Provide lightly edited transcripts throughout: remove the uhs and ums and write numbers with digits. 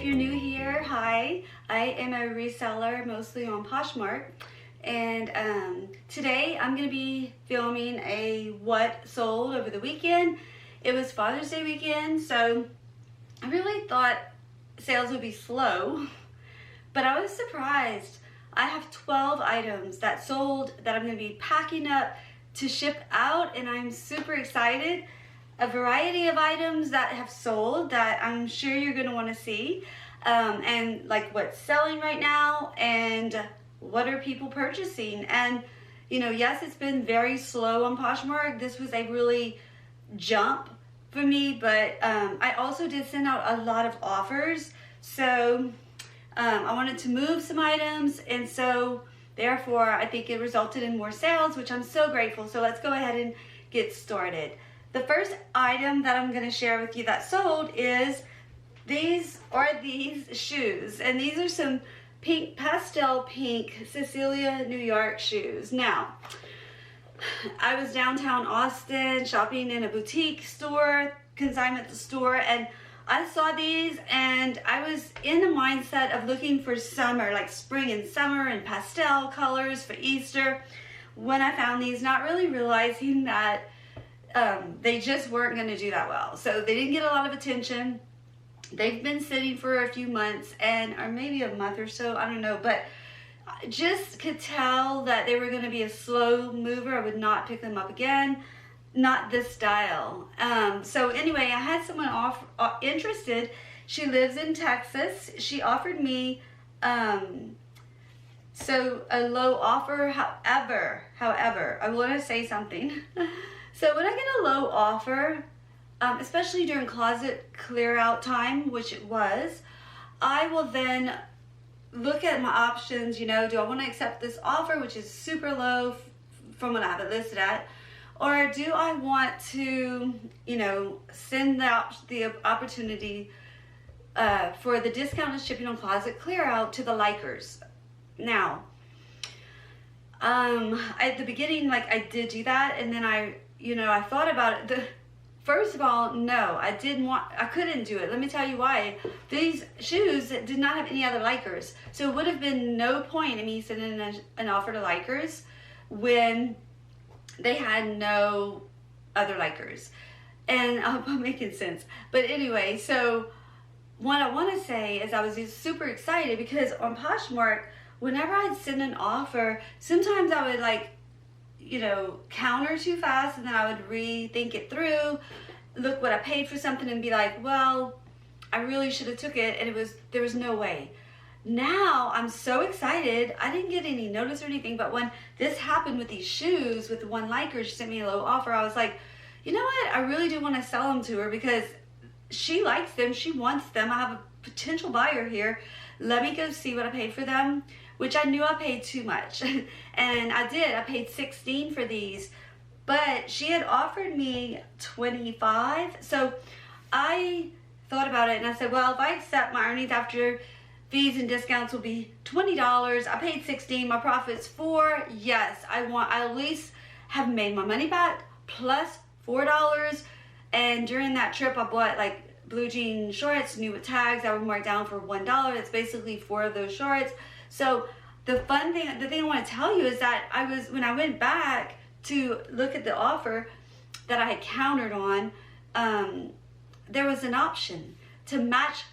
you're new here, hi. I am a reseller mostly on Poshmark, and today I'm going to be filming a what sold over the weekend. It was Father's Day weekend, so I really thought sales would be slow, but I was surprised. I have 12 items that sold that I'm going to be packing up to ship out, and I'm super excited. A variety of items that have sold that I'm sure you're going to want to see, and like what's selling right now and what are people purchasing. And you know, yes, it's been very slow on Poshmark. This was a really jump for me, but I also did send out a lot of offers, so I wanted to move some items, and so therefore I think it resulted in more sales, which I'm so grateful. So let's go ahead and get started. The first item that I'm going to share with you that sold is these shoes, and these are some pink, pastel pink Cecilia New York shoes. Now, I was downtown Austin shopping in a boutique store, consignment store, and I saw these and I was in the mindset of looking for summer, like spring and summer and pastel colors for Easter when I found these, not really realizing that they just weren't going to do that well. So they didn't get a lot of attention. They've been sitting for a few months, or maybe a month or so, I don't know, but I just could tell that they were going to be a slow mover. I would not pick them up again, not this style. So anyway, I had someone interested. She lives in Texas. She offered me so a low offer. However, I want to say something. So when I get a low offer, especially during closet clear out time, which it was, I will then look at my options. You know, do I want to accept this offer, which is super low from what I have it listed at, or do I want to, you know, send the opportunity for the discounted shipping on closet clear out to the likers? Now, at the beginning, like, I did do that, and then I thought about it. First of all, no, I couldn't do it. Let me tell you why. These shoes did not have any other likers, so it would have been no point in me sending an offer to likers when they had no other likers. And I hope I'm making sense. But anyway, so what I want to say is I was just super excited because on Poshmark, whenever I'd send an offer, sometimes I would, like, you know, counter too fast, and then I would rethink it through, look what I paid for something, and be like, well, I really should have took it, and there was no way. Now I'm so excited. I didn't get any notice or anything, but when this happened with these shoes, with the one liker, she sent me a low offer. I was like, you know what? I really do want to sell them to her because she likes them. She wants them. I have a potential buyer here. Let me go see what I paid for them, which I knew I paid too much. And I did. I paid $16 for these, but she had offered me $25. So I thought about it and I said, well, if I accept, my earnings after fees and discounts will be $20. I paid $16. My profit's $4. Yes, I at least have made my money back plus $4. And during that trip, I bought like blue jean shorts, new with tags that were marked down for $1. It's basically 4 of those shorts. So the thing I want to tell you is that when I went back to look at the offer that I had countered on, there was an option to match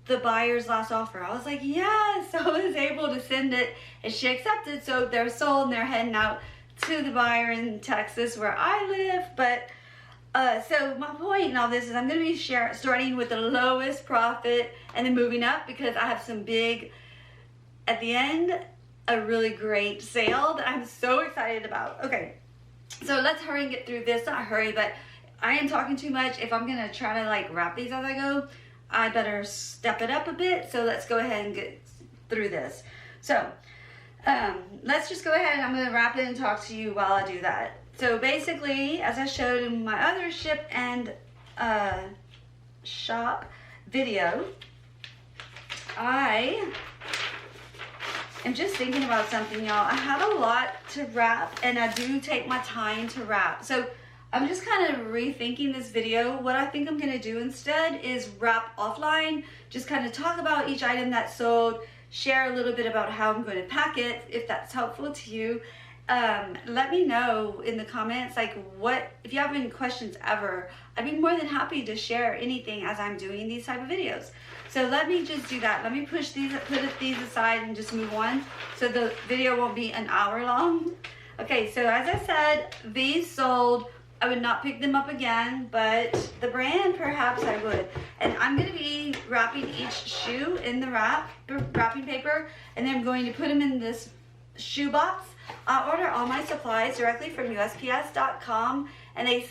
the buyer's last offer. I was like, yes. So I was able to send it, and she accepted. So they're sold and they're heading out to the buyer in Texas where I live. But so my point in all this is I'm going to be starting with the lowest profit and then moving up, because I have some big, at the end, a really great sale that I'm so excited about. Okay, so let's hurry and get through this. Not hurry, but I am talking too much. If I'm going to try to like wrap these as I go, I better step it up a bit. So let's go ahead and get through this. So let's just go ahead. I'm going to wrap it and talk to you while I do that. So basically, as I showed in my other ship and shop video, I am just thinking about something, y'all. I have a lot to wrap, and I do take my time to wrap. So I'm just kind of rethinking this video. What I think I'm gonna do instead is wrap offline, just kind of talk about each item that sold, share a little bit about how I'm going to pack it, if that's helpful to you. Let me know in the comments, like, if you have any questions ever. I'd be more than happy to share anything as I'm doing these type of videos. So let me just do that. Let me put these aside and just move on so the video won't be an hour long. Okay, so as I said, these sold. I would not pick them up again, but the brand, perhaps I would. And I'm gonna be wrapping each shoe in the wrapping paper, and then I'm going to put them in this shoe box. I order all my supplies directly from USPS.com, and they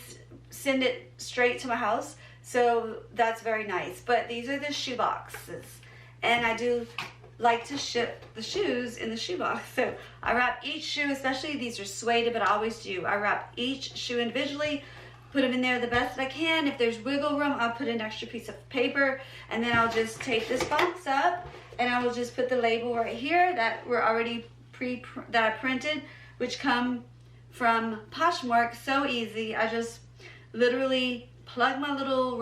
send it straight to my house. So that's very nice. But these are the shoe boxes, and I do like to ship the shoes in the shoe box. So I wrap each shoe, especially these are suede, but I always do. I wrap each shoe individually, put them in there the best I can. If there's wiggle room, I'll put an extra piece of paper, and then I'll just take this box up, and I will just put the label right here that we're already that I printed, which come from Poshmark. So easy. I just literally plug my little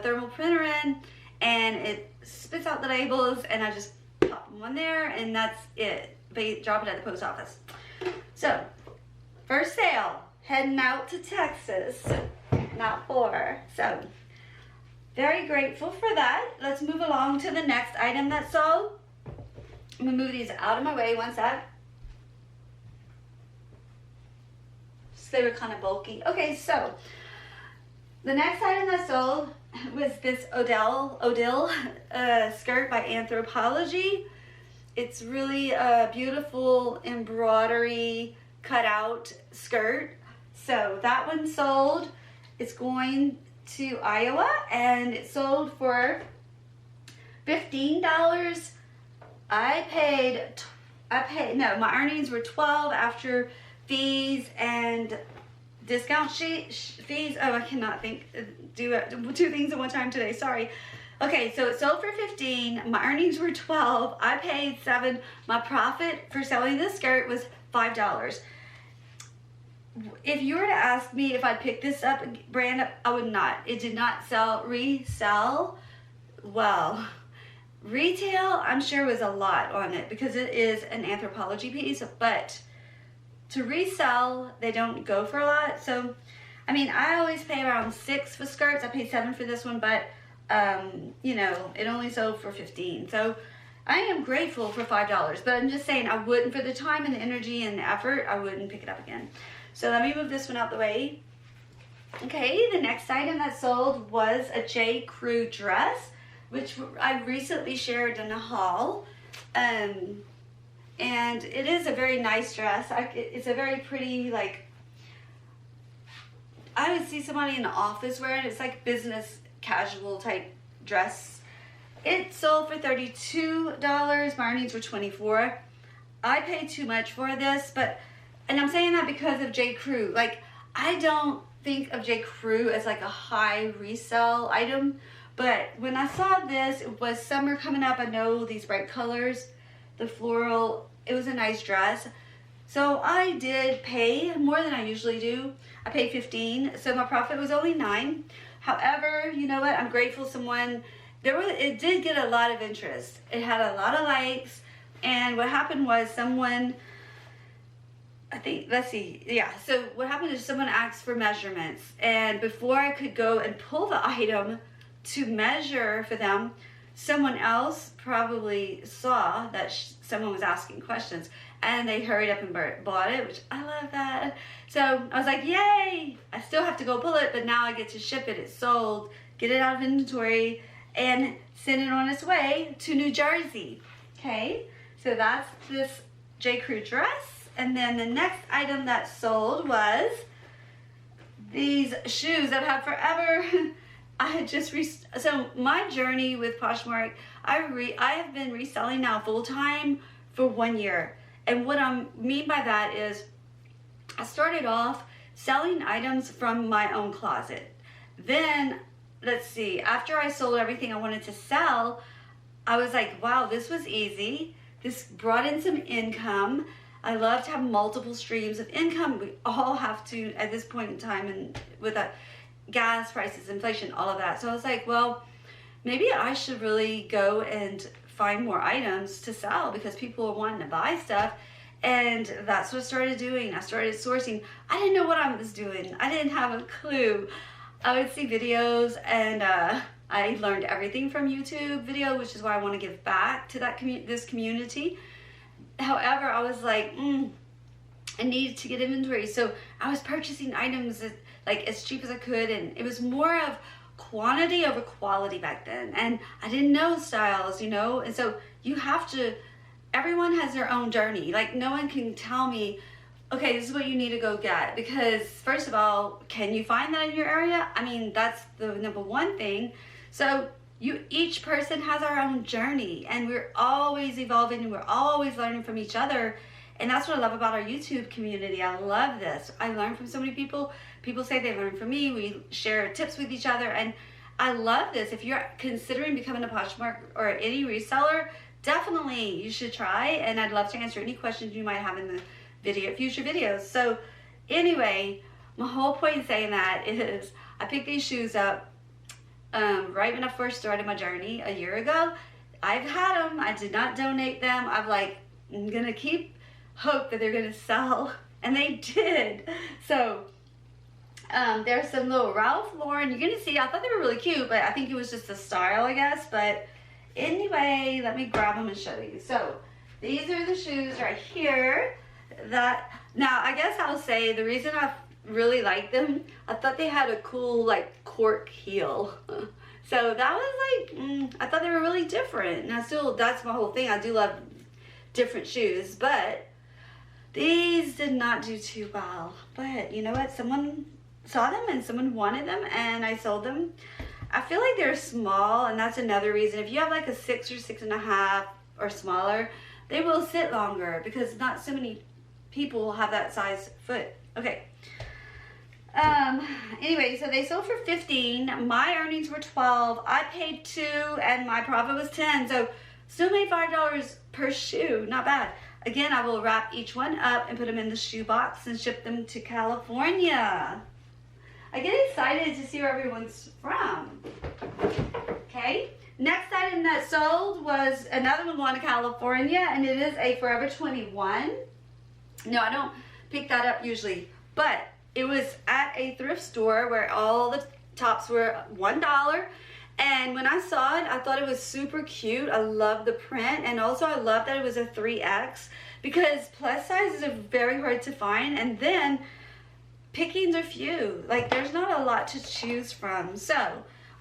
thermal printer in, and it spits out the labels, and I just pop them on there, and that's it. They drop it at the post office. So, first sale, heading out to Texas, not for. So, very grateful for that. Let's move along to the next item that sold. I'm gonna move these out of my way one sec. So they were kind of bulky. Okay, so the next item that sold was this Odile skirt by Anthropologie. It's really a beautiful embroidery cutout skirt. So that one sold. It's going to Iowa, and it sold for $15. My earnings were 12 after fees and discount fees. Oh, I cannot do two things at one time today, sorry. Okay, so it sold for 15, my earnings were 12, I paid 7, my profit for selling this skirt was $5. If you were to ask me if I'd pick this up, brand up, I would not. It did not resell well. Retail, I'm sure, was a lot on it because it is an Anthropologie piece, but to resell, they don't go for a lot. So, I mean, I always pay around 6 for skirts. I paid 7 for this one, but, you know, it only sold for 15. So, I am grateful for $5, but I'm just saying I wouldn't, for the time and the energy and the effort, I wouldn't pick it up again. So, let me move this one out the way. Okay, the next item that sold was a J. Crew dress, which I recently shared in a haul, and it is a very nice dress. It's a very pretty, like, I would see somebody in the office wearing it. It's like business casual type dress. It sold for $32. My earnings were $24. I paid too much for this, and I'm saying that because of J. Crew. Like, I don't think of J. Crew as like a high resale item. But when I saw this, it was summer coming up. I know these bright colors, the floral, it was a nice dress. So I did pay more than I usually do. I paid $15, so my profit was only $9. However, you know what? I'm grateful it did get a lot of interest. It had a lot of likes, and what happened was someone, so what happened is someone asked for measurements, and before I could go and pull the item to measure for them, someone else probably saw that someone was asking questions, and they hurried up and bought it, which I love that. So I was like, yay! I still have to go pull it, but now I get to ship it. It's sold, get it out of inventory, and send it on its way to New Jersey. Okay, so that's this J. Crew dress. And then the next item that sold was these shoes that I've had forever. I had just so my journey with Poshmark, I have been reselling now full time for 1 year, and what I mean by that is I started off selling items from my own closet. Then, let's see, after I sold everything I wanted to sell, I was like, wow, this was easy. This brought in some income. I love to have multiple streams of income. We all have to at this point in time, and with that gas prices, inflation, all of that. So I was like, well, maybe I should really go and find more items to sell because people are wanting to buy stuff. And that's what I started doing. I started sourcing. I didn't know what I was doing. I didn't have a clue. I would see videos, and I learned everything from YouTube video, which is why I want to give back to that this community. However, I was like, I needed to get inventory. So I was purchasing items like as cheap as I could, and it was more of quantity over quality back then. And I didn't know styles, you know, and so you have to, everyone has their own journey. Like, no one can tell me, okay, this is what you need to go get, because first of all, can you find that in your area? I mean, that's the number one thing. So each person has our own journey, and we're always evolving, and we're always learning from each other. And that's what I love about our YouTube community. I love this. I learn from so many people. People say they learn from me. We share tips with each other, and I love this. If you're considering becoming a Poshmark or any reseller, definitely you should try, and I'd love to answer any questions you might have in the future videos. So anyway, my whole point in saying that is I picked these shoes up right when I first started my journey a year ago. I've had them. I did not donate them. I'm gonna keep hope that they're gonna sell, and they did. So there's some little Ralph Lauren. You're gonna see, I thought they were really cute, but I think it was just a style, I guess. But anyway, let me grab them and show you. So these are the shoes right here. Now I guess I'll say the reason I really like them, I thought they had a cool like cork heel. So that was like, I thought they were really different. And that's my whole thing. I do love different shoes, but these did not do too well. But you know what? Someone saw them and someone wanted them, and I sold them. I feel like they're small, and that's another reason. If you have like a 6 or 6.5 or smaller, they will sit longer because not so many people will have that size foot. Okay. Anyway, so they sold for $15. My earnings were $12. I paid $2, and my profit was $10. So still made $5 per shoe. Not bad. Again, I will wrap each one up and put them in the shoe box and ship them to California. I get excited to see where everyone's from. Okay. Next item that sold was another one going to California, and it is a Forever 21. No, I don't pick that up usually, but it was at a thrift store where all the tops were $1. And when I saw it, I thought it was super cute. I love the print, and also I love that it was a 3X, because plus sizes are very hard to find, and then pickings are few. Like, there's not a lot to choose from. So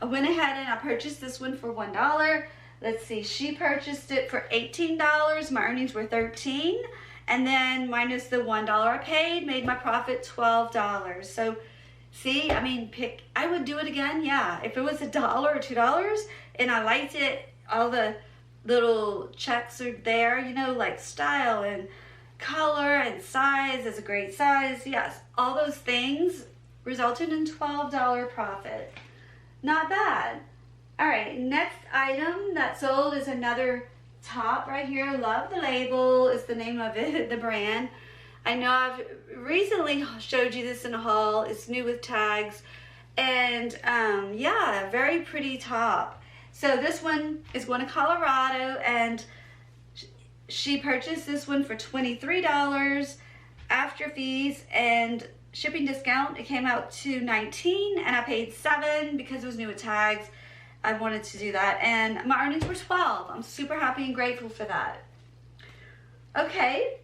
I went ahead and I purchased this one for $1. Let's see, she purchased it for $18. My earnings were $13. And then minus the $1 I paid, made my profit $12. So see, I mean, I would do it again, yeah. If it was $1 or $2 and I liked it, all the little checks are there, you know, like style and color and size is a great size. Yes, all those things resulted in $12 profit. Not bad. All right, next item that sold is another top right here. Love the label is the name of it, the brand. I know I've recently showed you this in a haul. It's new with tags, and yeah, very pretty top. So this one is going to Colorado, and she purchased this one for $23 after fees and shipping discount. It came out to $19, and I paid $7 because it was new with tags. I wanted to do that, and my earnings were $12. I'm super happy and grateful for that. Okay,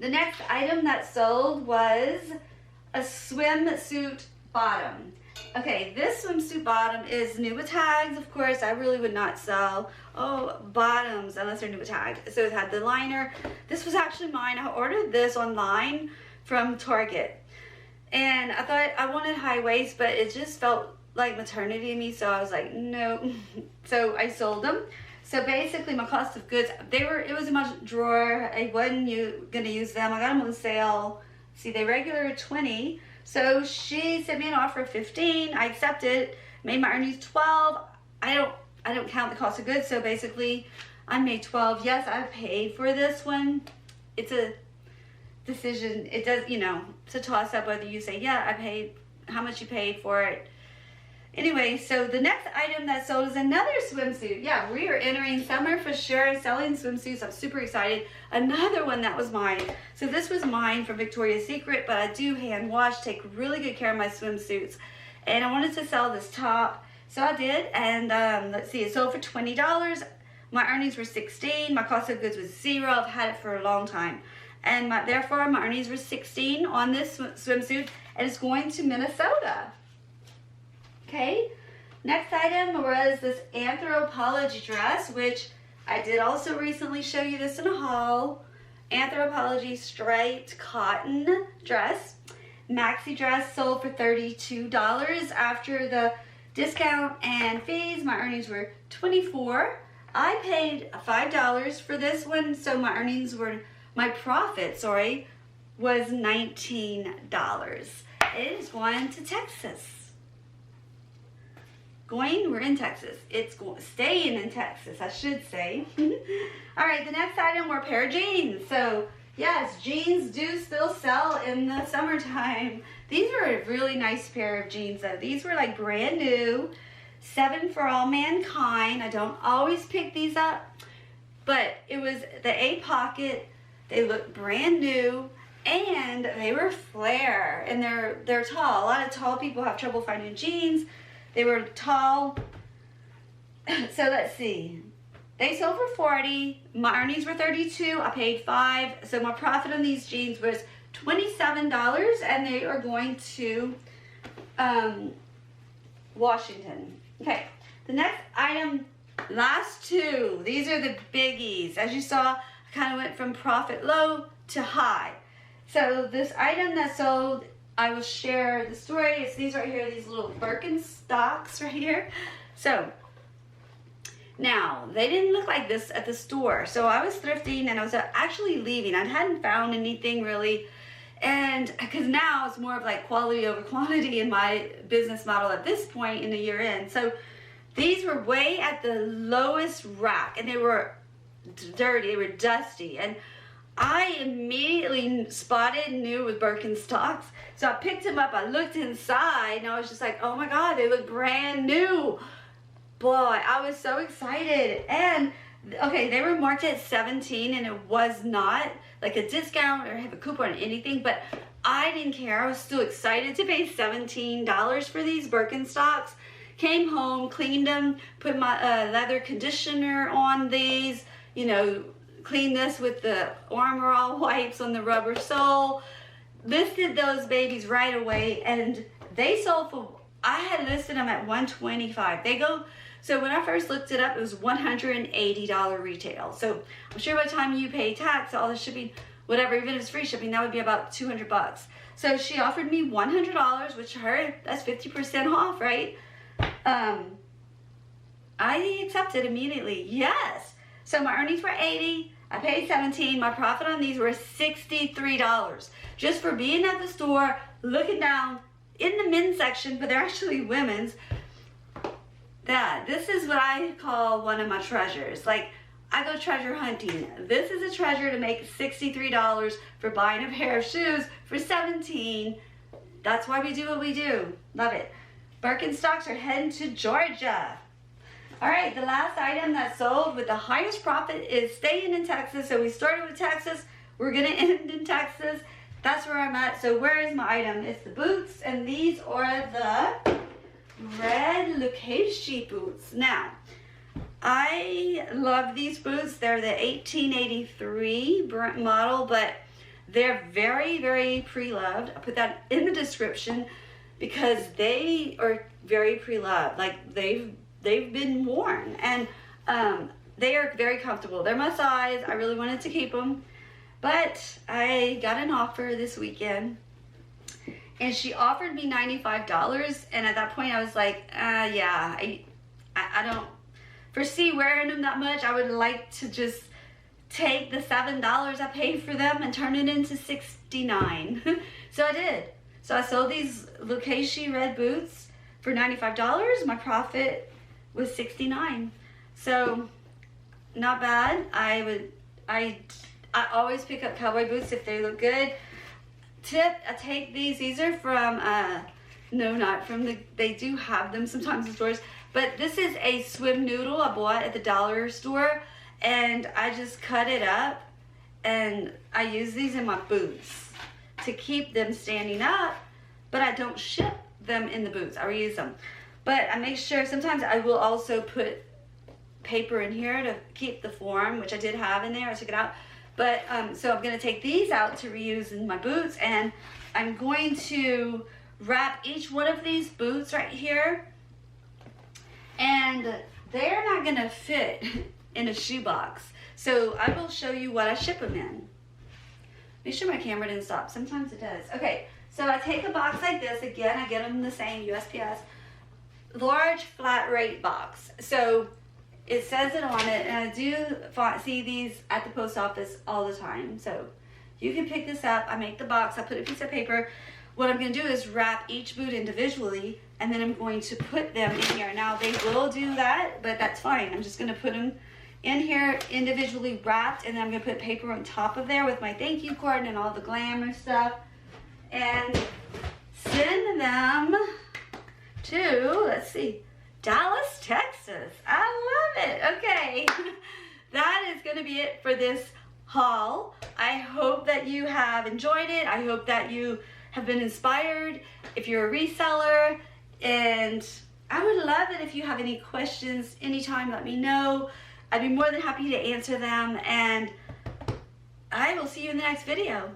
the next item that sold was a swimsuit bottom. Okay, this swimsuit bottom is new with tags. Of course, I really would not sell bottoms unless they're new with tags. So it had the liner. This was actually mine. I ordered this online from Target, and I thought I wanted high waist, but it just felt like maternity to me, so I was like, no. So I sold them. So basically my cost of goods, it was in my drawer. I wasn't gonna use them. I got them on sale. See, they regular $20. So she sent me an offer of $15. I accepted, made my earnings $12. I don't count the cost of goods, so basically I made $12. Yes, I paid for this one. It's a decision. It does, you know, it's a toss up whether you say, yeah, I paid how much you paid for it. Anyway, so the next item that sold is another swimsuit. Yeah, we are entering summer for sure, selling swimsuits. I'm super excited. Another one that was mine. So this was mine from Victoria's Secret, but I do hand wash, take really good care of my swimsuits. And I wanted to sell this top, so I did. And let's see, it sold for $20. My earnings were $16. My cost of goods was $0. I've had it for a long time. And therefore, my earnings were $16 on this swimsuit, and it's going to Minnesota. Okay, next item was this Anthropologie dress, which I did also recently show you this in a haul. Anthropologie striped cotton dress. Maxi dress sold for $32. After the discount and fees, my earnings were $24. I paid $5 for this one, so my earnings were, my profit, sorry, was $19. It is going to Texas. We're in Texas. It's staying in Texas, I should say. All right, the next item were a pair of jeans. So yes, jeans do still sell in the summertime. These were a really nice pair of jeans though. These were like brand new, 7 for All Mankind. I don't always pick these up, but it was the A pocket. They look brand new and they were flare, and they're tall. A lot of tall people have trouble finding jeans. They were tall. So let's see. They sold for $40. My earnings were $32. I paid $5. So my profit on these jeans was $27, and they are going to Washington. Okay. The next item, last two. These are the biggies. As you saw, I kind of went from profit low to high. So this item that sold, I will share the story. It's these right here, these little Birkenstocks right here. So now they didn't look like this at the store. So I was thrifting and I was actually leaving. I hadn't found anything really. And because now it's more of like quality over quantity in my business model at this point in the year end. So these were way at the lowest rack, and they were dirty, they were dusty. And I immediately spotted knew with Birkenstocks. So I picked them up, I looked inside, and I was just like, oh my God, they look brand new. Boy, I was so excited. And okay, they were marked at $17, and it was not like a discount or have a coupon or anything, but I didn't care. I was still excited to pay $17 for these Birkenstocks. Came home, cleaned them, put my leather conditioner on these, you know, clean this with the Armor All wipes on the rubber sole. Listed those babies right away, and they sold for, I had listed them at $125. They go, so when I first looked it up, it was $180 retail. So I'm sure by the time you pay tax, all the shipping, whatever, even if it's free shipping, that would be about $200. So she offered me $100, which that's 50% off, right? I accepted immediately, yes. So my earnings were $80. I paid $17. My profit on these were $63 just for being at the store, looking down in the men's section, but they're actually women's. This is what I call one of my treasures. Like, I go treasure hunting. This is a treasure to make $63 for buying a pair of shoes for $17. That's why we do what we do. Love it. Birkenstocks are heading to Georgia. All right, the last item that sold with the highest profit is staying in Texas. So we started with Texas. We're going to end in Texas. That's where I'm at. So where is my item? It's the boots, and these are the red Lucashi boots. Now, I love these boots. They're the 1883 model, but they're very, very pre-loved. I'll put that in the description because they are very pre-loved. Like, they've been worn, and they are very comfortable. They're my size. I really wanted to keep them, but I got an offer this weekend, and she offered me $95, and at that point I was like, yeah, I don't foresee wearing them that much. I would like to just take the $7 I paid for them and turn it into $69. So I did. So I sold these Lucashi red boots for $95. My profit was $69. So not bad. I I always pick up cowboy boots if they look good. Tip, I take these are from, no, not from they do have them sometimes in stores, but this is a swim noodle I bought at the dollar store, and I just cut it up, and I use these in my boots to keep them standing up, but I don't ship them in the boots. I reuse them. But I make sure, sometimes I will also put paper in here to keep the form, which I did have in there. I took it out. But so I'm gonna take these out to reuse in my boots, and I'm going to wrap each one of these boots right here, and they're not gonna fit in a shoebox. So I will show you what I ship them in. Make sure my camera didn't stop. Sometimes it does. Okay, so I take a box like this. Again, I get them the same, USPS. Large flat rate box. So it says it on it, and I do see these at the post office all the time. So you can pick this up. I make the box. I put a piece of paper. What I'm going to do is wrap each boot individually, and then I'm going to put them in here. Now, they will do that, but that's fine. I'm just going to put them in here individually wrapped, and then I'm going to put paper on top of there with my thank you card and all the glamour stuff, and send them to, let's see, Dallas, Texas. I love it. Okay, that is going to be it for this haul. I hope that you have enjoyed it. I hope that you have been inspired if you're a reseller, and I would love it if you have any questions anytime. Let me know. I'd be more than happy to answer them, and I will see you in the next video.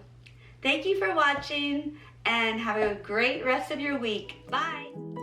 Thank you for watching, and have a great rest of your week. Bye.